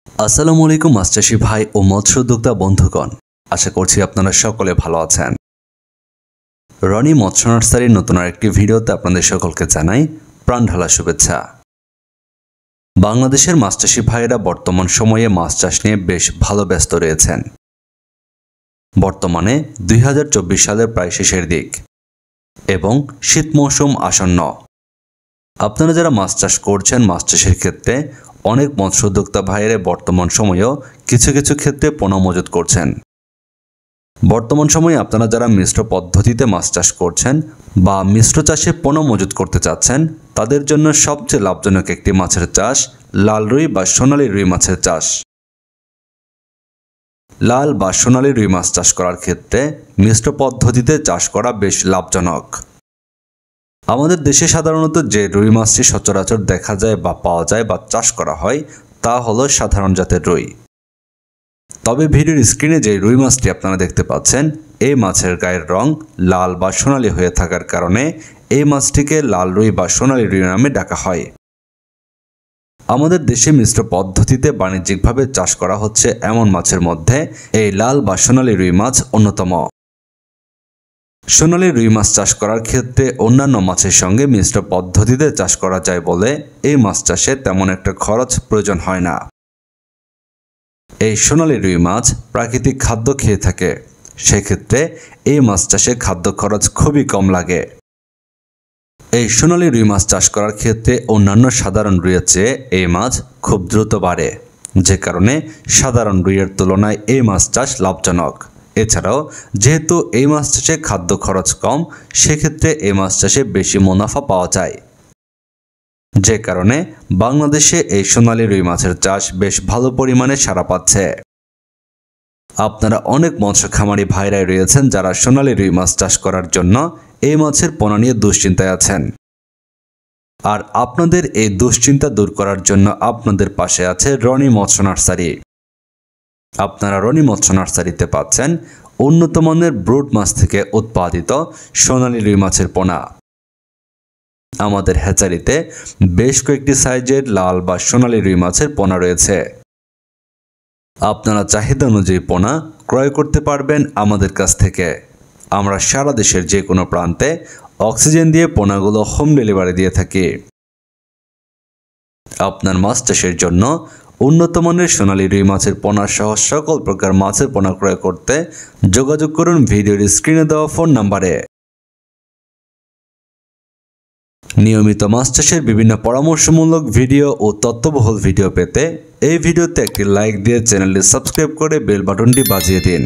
আসসালামু আলাইকুম মাছ চাষী ভাই ও মৎস্য উদ্যোক্তা বন্ধুগণ, আশা করছি আপনারা সকলে ভালো আছেন। রনি মৎস্য নার্সারির নতুন আরেকটি ভিডিওতে আপনাদের সকলকে জানাই প্রাণ ঢালা শুভেচ্ছা। বাংলাদেশের মাছ চাষী ভাইয়েরা বর্তমান সময়ে মাছ চাষ নিয়ে বেশ ভালো ব্যস্ত রয়েছেন। বর্তমানে 2024 সালের প্রায় শেষের দিক এবং শীত মৌসুম আসন্ন। আপনারা যারা মাছ চাষ করছেন, মাছ চাষের ক্ষেত্রে অনেক মৎস্য উদ্যোক্তা ভাইয়েরা বর্তমান সময়েও কিছু কিছু ক্ষেত্রে পোনা মজুত করছেন। বর্তমান সময়ে আপনারা যারা মিশ্র পদ্ধতিতে মাছ চাষ করছেন বা মিশ্র চাষে পোনা মজুত করতে চাচ্ছেন, তাদের জন্য সবচেয়ে লাভজনক একটি মাছের চাষ লাল রুই বা সোনালী রুই মাছের চাষ। লাল বা সোনালী রুই মাছ চাষ করার ক্ষেত্রে মিশ্র পদ্ধতিতে চাষ করা বেশ লাভজনক। আমাদের দেশে সাধারণত যে রুই মাছটি সচরাচর দেখা যায় বা পাওয়া যায় বা চাষ করা হয় তা হলো সাধারণ জাতের রুই। তবে ভিডিওর স্ক্রিনে যে রুই মাছটি আপনারা দেখতে পাচ্ছেন, এই মাছের গায়ের রং লাল বা সোনালী হয়ে থাকার কারণে এই মাছটিকে লাল রুই বা সোনালী রুই নামে ডাকা হয়। আমাদের দেশে মিশ্র পদ্ধতিতে বাণিজ্যিকভাবে চাষ করা হচ্ছে এমন মাছের মধ্যে এই লাল বা সোনালী রুই মাছ অন্যতম। সোনালী রুই মাছ চাষ করার ক্ষেত্রে অন্যান্য মাছের সঙ্গে মিশ্র পদ্ধতিতে চাষ করা যায় বলে এই মাছ চাষে তেমন একটা খরচ প্রয়োজন হয় না। এই সোনালী রুই মাছ প্রাকৃতিক খাদ্য খেয়ে থাকে, সেক্ষেত্রে এই মাছ চাষে খাদ্য খরচ খুবই কম লাগে। এই সোনালী রুই মাছ চাষ করার ক্ষেত্রে অন্যান্য সাধারণ রুইয়ের চেয়ে এই মাছ খুব দ্রুত বাড়ে, যে কারণে সাধারণ রুইয়ের তুলনায় এই মাছ চাষ লাভজনক। এছাড়াও যেহেতু এই মাছ চাষে খাদ্য খরচ কম, সেক্ষেত্রে এই মাছ চাষে বেশি মুনাফা পাওয়া যায়, যে কারণে বাংলাদেশে এই সোনালী রুই মাছের চাষ বেশ ভালো পরিমাণে সাড়া পাচ্ছে। আপনারা অনেক মৎস্য খামারি ভাইরাই রয়েছেন যারা সোনালী রুই মাছ চাষ করার জন্য এই মাছের পোনা নিয়ে দুশ্চিন্তায় আছেন। আর আপনাদের এই দুশ্চিন্তা দূর করার জন্য আপনাদের পাশে আছে রনি মৎস্য নার্সারি। আপনারা রনি মৎস্য নার্সারিতে পাচ্ছেন উন্নত মানের ব্রুড মাছ থেকে উৎপাদিত সোনালী রুই মাছের পোনা। আমাদের হ্যাচারিতে বেশ কয়েকটি সাইজের লাল বা সোনালী রুই মাছের পোনা রয়েছে। আপনারা চাহিদা অনুযায়ী পোনা ক্রয় করতে পারবেন আমাদের কাছ থেকে। আমরা সারা দেশের যে কোনো প্রান্তে অক্সিজেন দিয়ে পোনাগুলো হোম ডেলিভারি দিয়ে থাকি। আপনার মাছ চাষের জন্য উন্নত মানের সোনালী রুই মাছের পোনা সহ সকল প্রকার মাছের পোনা ক্রয় করতে যোগাযোগ করুন ভিডিওর স্ক্রিনে দেওয়া ফোন নাম্বারে। নিয়মিত মাছ চাষের বিভিন্ন পরামর্শমূলক ভিডিও ও তথ্যবহুল ভিডিও পেতে এই ভিডিওতে একটি লাইক দিয়ে চ্যানেলটি সাবস্ক্রাইব করে বেল বাটনটি বাজিয়ে দিন।